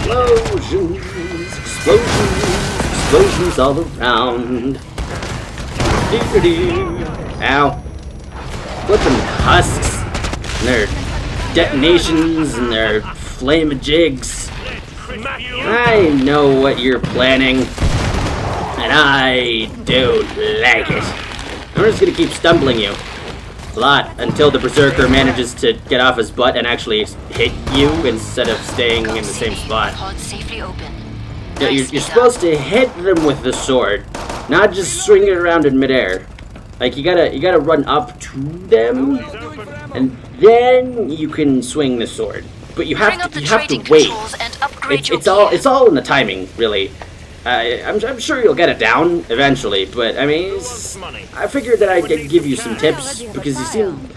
Explosions, explosions, explosions all around. Ow. Flipping husks, and their detonations, and their flame-a-jigs. I know what you're planning, and I don't like it. I'm just gonna keep stumbling you a lot until the Berserker manages to get off his butt and actually hit you instead of staying in the same spot. Yeah, you're supposed to hit them with the sword, not just swing it around in midair. Like you gotta run up to them, and then you can swing the sword. But you have to wait. It's all in the timing, really. I'm sure you'll get it down eventually, but I mean, I figured that I'd give you some tips because you seem.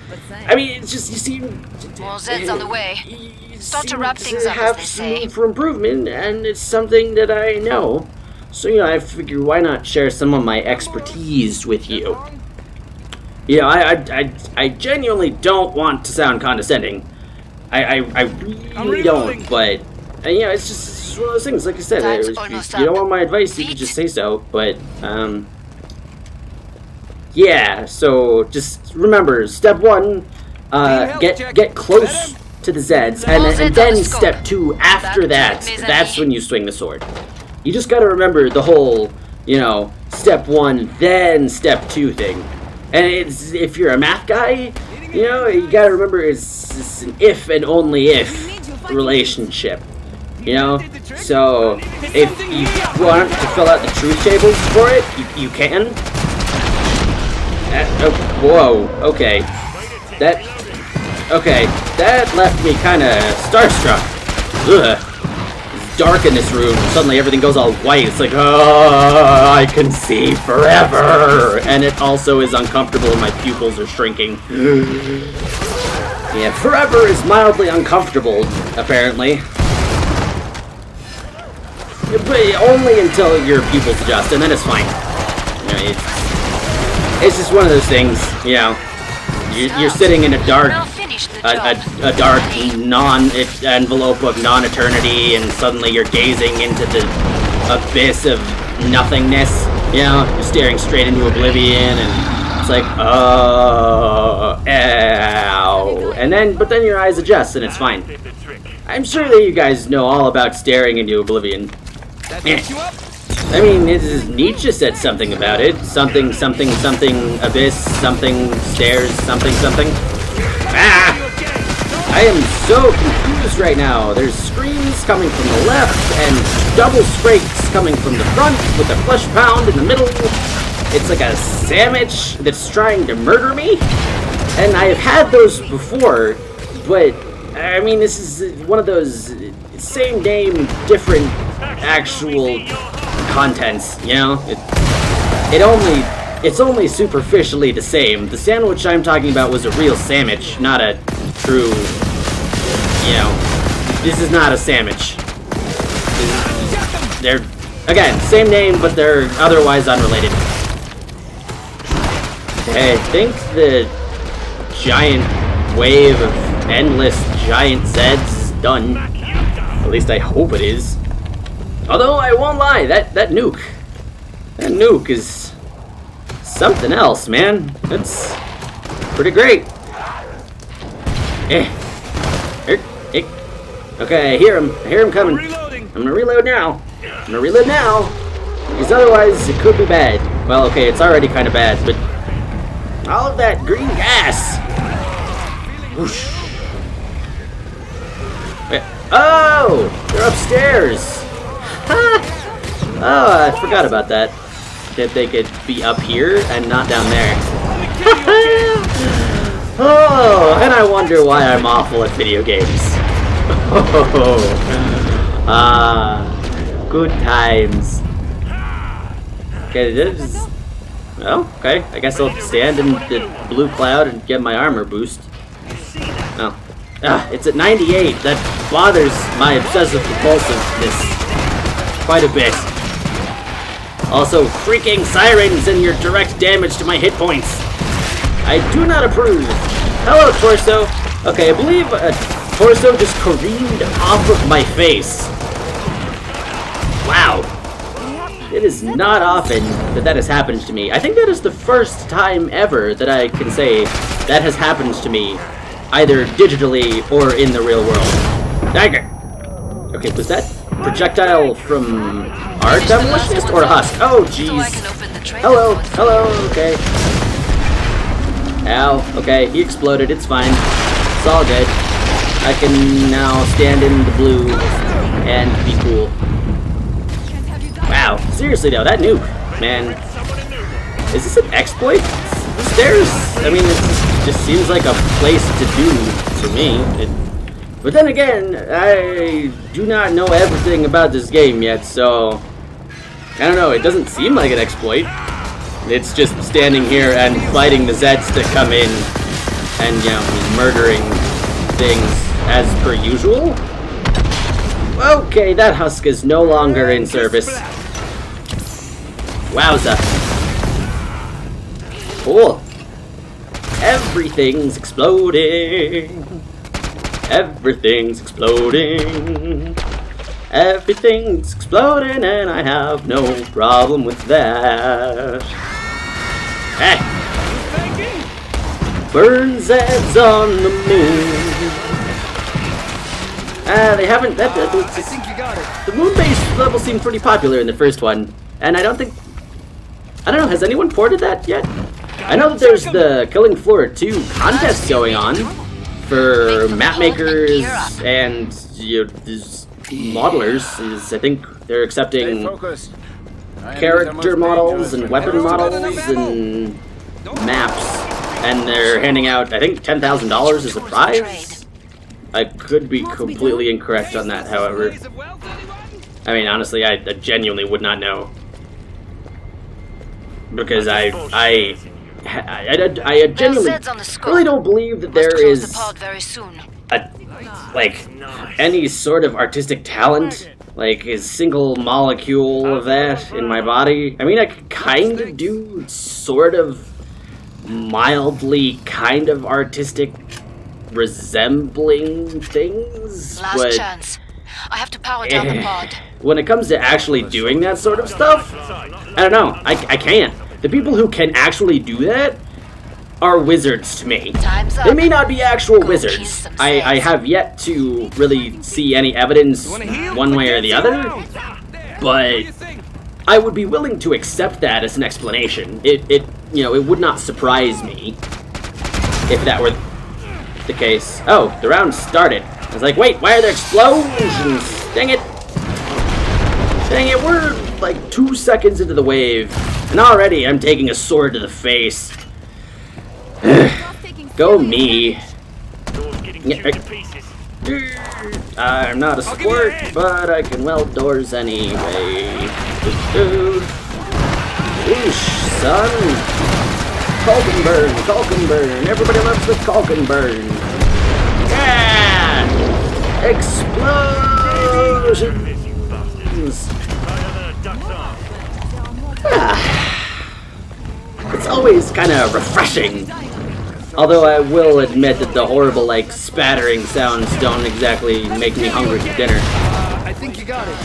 I mean, it's just you seem. More zeds on the way. Start to wrap things up, have as they say. room for improvement, and it's something that I know. So you know, I figure why not share some of my expertise with you. You know, I genuinely don't want to sound condescending. I really don't, but you know, it's just one of those things. Like I said, if you don't want my advice, you can just say so. But yeah. So just remember, step 1, get close to the zeds, and then step 2. After that, that's when you swing the sword. You just gotta remember the whole, you know, step 1, then step 2 thing. And it's, if you're a math guy, you know, you gotta remember it's an if and only if relationship. You know? So, if you want to fill out the truth tables for it, you can. Oh, whoa, okay. That left me kinda starstruck. Ugh. Dark in this room. Suddenly everything goes all white. It's like, oh, I can see forever. And it also is uncomfortable and my pupils are shrinking. Yeah, forever is mildly uncomfortable, apparently. But only until your pupils adjust, and then it's fine. You know, it's just one of those things, you know. You're sitting in a dark dark envelope of non-eternity, and suddenly you're gazing into the abyss of nothingness. You know, you're staring straight into oblivion, and it's like, oh, ow. But then your eyes adjust, and it's fine. I'm sure that you guys know all about staring into oblivion. I mean, Nietzsche said something about it. Something, something, something, abyss, something, stairs, something, something. Ah! I am so confused right now. There's screams coming from the left and double scrapes coming from the front with a flesh pound in the middle. It's like a sandwich that's trying to murder me. And I have had those before, but I mean, this is one of those same name, different actual contents, you know? It's only superficially the same. The sandwich I'm talking about was a real sandwich, not a true, you know, this is not a sandwich. They're, again, same name, but they're otherwise unrelated. I think the giant wave of endless giant zeds is done. At least I hope it is. Although I won't lie, that nuke is something else, man. It's pretty great. Okay, I hear him coming. I'm gonna reload now. Because otherwise it could be bad. Well, okay, it's already kind of bad, but all of that green gas. Whoosh. Oh, they're upstairs. Oh, I forgot about that. That they could be up here and not down there. Oh, and I wonder why I'm awful at video games. Good times. Okay, this. Oh, okay. I guess I'll stand in the blue cloud and get my armor boost. Oh. It's at 98. That bothers my obsessive compulsiveness quite a bit. Also, freaking sirens and your direct damage to my hit points. I do not approve. Hello, Torso. Okay, I believe a Torso just careened off of my face. Wow. It is not often that that has happened to me. I think that is the first time ever that I can say that has happened to me, either digitally or in the real world. Dagger! Okay, was that projectile from our demolitionist or Husk? Oh, jeez. Hello, hello, okay. Ow, okay, he exploded, it's fine. It's all good. I can now stand in the blue and be cool. Wow, seriously though, that nuke, man. Is this an exploit? The stairs, I mean, it just seems like a place to do to me. But then again, I do not know everything about this game yet, so I don't know, it doesn't seem like an exploit. It's just standing here and fighting the zeds to come in and, you know, murdering things as per usual. Okay, that Husk is no longer in service. Wowza. Cool. Everything's exploding. Everything's exploding. Everything's exploding and I have no problem with that. Hey! Burn zeds on the moon. They haven't. I think you got it. The moon base level seemed pretty popular in the first one, and I don't know. Has anyone ported that yet? I know that there's the Killing Floor 2 contest going on for map makers and modelers. I think they're accepting character models and weapon models and maps, and they're handing out, I think, $10,000 as a prize. I could be completely incorrect on that, however. I mean, honestly, I genuinely would not know. Because I genuinely really don't believe that there is any sort of artistic talent, like a single molecule of that in my body. I mean, I could kind of do sort of mildly kind of artistic resembling things, Last chance. I have to power down the pod. When it comes to actually doing that sort of stuff, I don't know. I can't. The people who can actually do that are wizards to me. They may not be actual wizards. I have yet to really see any evidence one way or the other, but I would be willing to accept that as an explanation. It would not surprise me if that were the case. Oh, the round started. I was like, wait, why are there explosions? Dang it. Dang it, we're like 2 seconds into the wave, and already I'm taking a sword to the face. Go me. I'm not a squirt, but I can weld doors anyway. Whoosh, son. Caulk and burn, caulk and burn. Everybody loves the caulk and burn. Yeah! Explosions! It's always kind of refreshing. Although I will admit that the horrible, like, spattering sounds don't exactly make me hungry for dinner. I think you got it.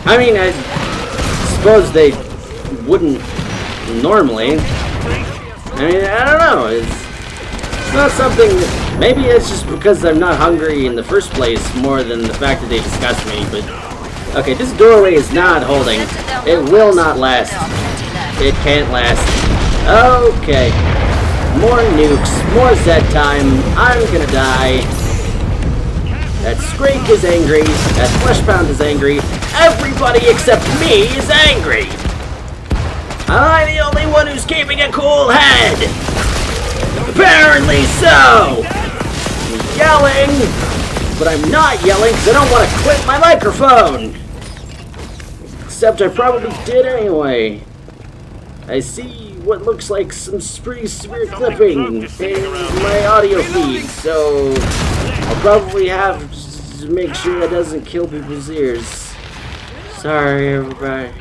I mean, I suppose they wouldn't normally. I mean, I don't know. It's not something. Maybe it's just because I'm not hungry in the first place more than the fact that they disgust me. But okay, this doorway is not holding. It will not last. It can't last. Okay, more nukes, more Zed time. I'm gonna die. That Scrake is angry. That Fleshpound is angry. Everybody except me is angry. Am I the only one who's keeping a cool head? Apparently so! I'm yelling, but I'm not yelling because I don't want to quit my microphone! Except I probably did anyway. I see what looks like some pretty severe clipping in my audio feed, so I'll probably have to make sure that doesn't kill people's ears. Sorry, everybody.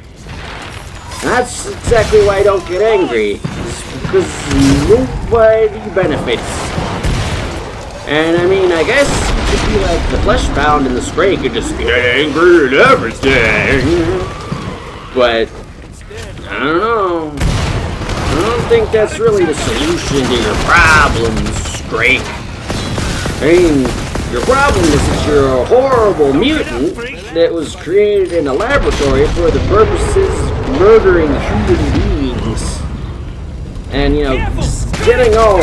That's exactly why I don't get angry. It's because nobody benefits. And I mean, I guess you could like the Fleshbound and the Stray could just get angry at everything. But I don't know. I don't think that's really the solution to your problems, Stray. I mean, your problem is that you're a horrible mutant that was created in a laboratory for the purposes of murdering human beings. And, you know, getting all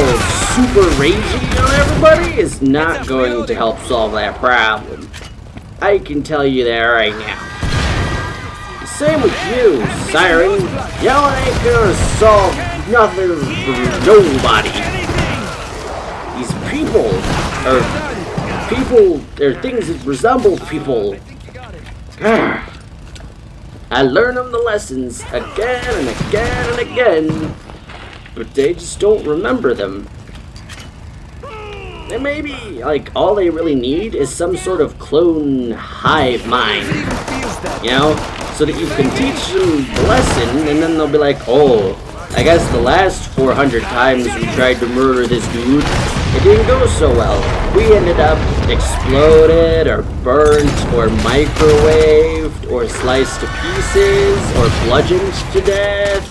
super ragey on everybody is not going to help solve that problem. I can tell you that right now. Same with you, Siren. Yelling ain't gonna solve nothing for nobody. These are things that resemble people. I learn them the lessons again and again and again, but they just don't remember them. And maybe, like, all they really need is some sort of clone hive mind, you know, so that you can teach them the lesson, and then they'll be like, oh, I guess the last 400 times we tried to murder this dude, it didn't go so well. We ended up exploded, or burnt, or microwaved, or sliced to pieces, or bludgeoned to death.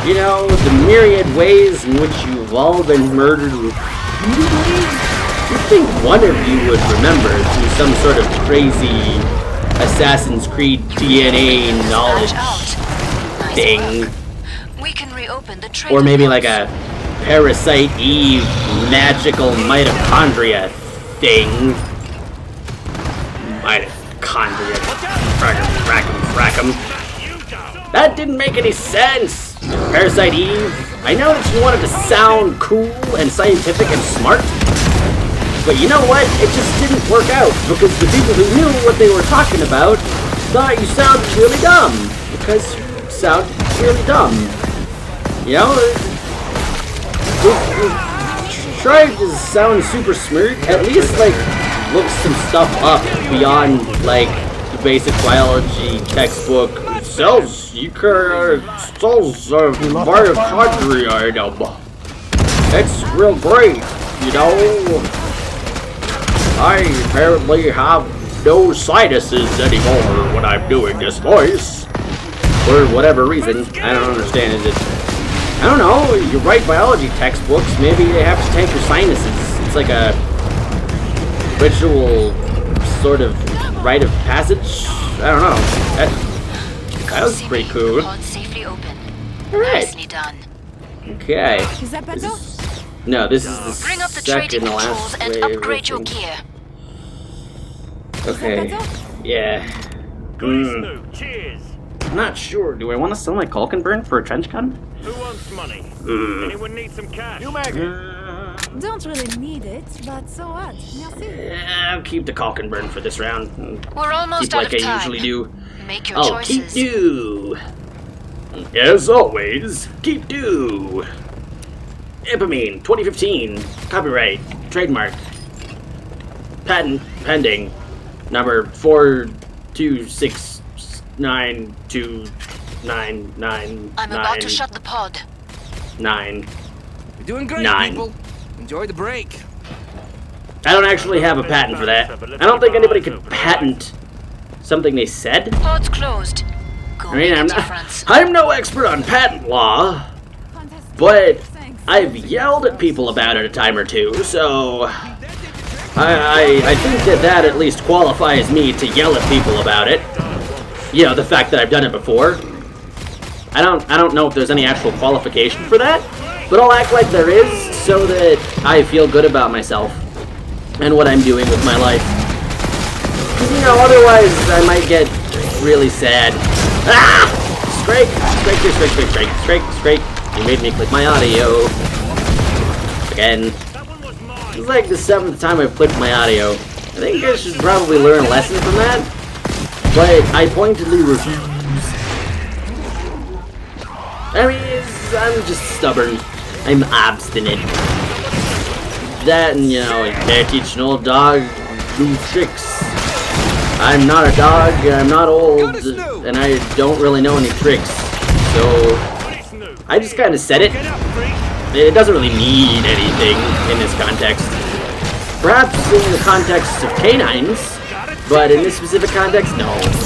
You know, the myriad ways in which you've all been murdered repeatedly? You'd think one of you would remember through some sort of crazy Assassin's Creed DNA knowledge thing. We can reopen the trade. Or maybe like a Parasite Eve magical mitochondria thing. Mitochondria. Frackum. That didn't make any sense! Parasite Eve, I know that you wanted to sound cool and scientific and smart, but you know what? It just didn't work out, because the people who knew what they were talking about thought you sounded really dumb, because you sound really dumb. You know? Try to sound super smart, at least, like, look some stuff up beyond, like, the basic biology textbook. Cells are mitochondria. It's real great, you know. I apparently have no sinuses anymore when I'm doing this voice. For whatever reason, I don't understand. Is it? I don't know. You write biology textbooks, maybe they have to tank your sinuses. It's like a ritual sort of rite of passage. I don't know. That was pretty cool. Alright. Okay. Is that better? No, this is the Bring up the second trading to last controls and wave. upgrade your gear. Okay. Yeah. Cheers. I'm not sure. Do I want to sell my Culkenburn for a trench gun? Who wants money? Anyone need some cash? You Don't really need it, but so what? Merci. I'll keep the Culkenburn for this round. We're almost Keep out like of I time. usually do. Make your I'll keep choices. do. As always, keep do. Epamine, 2015. Copyright. Trademark. Patent pending. Number 4269299. I'm about to shut the pod. 9. You're doing great, 9. people. Enjoy the break. I don't actually have a patent for that. I don't think anybody could patent something they said. Pod's closed. Go I mean, make a difference. I'm no expert on patent law, but I've yelled at people about it a time or two, so I think that at least qualifies me to yell at people about it. You know, the fact that I've done it before. I don't know if there's any actual qualification for that, but I'll act like there is so that I feel good about myself and what I'm doing with my life. You know, otherwise I might get really sad. Ah! Strike! You made me click my audio. Again. This is like the 7th time I've clicked my audio. I think I should probably learn a lesson from that. But I pointedly refuse. I mean, I'm just stubborn. I'm obstinate. That and, you know, you can't teach an old dog new tricks. I'm not a dog, I'm not old, and I don't really know any tricks. So, I just kind of said it. It doesn't really mean anything in this context. Perhaps in the context of canines, but in this specific context, no.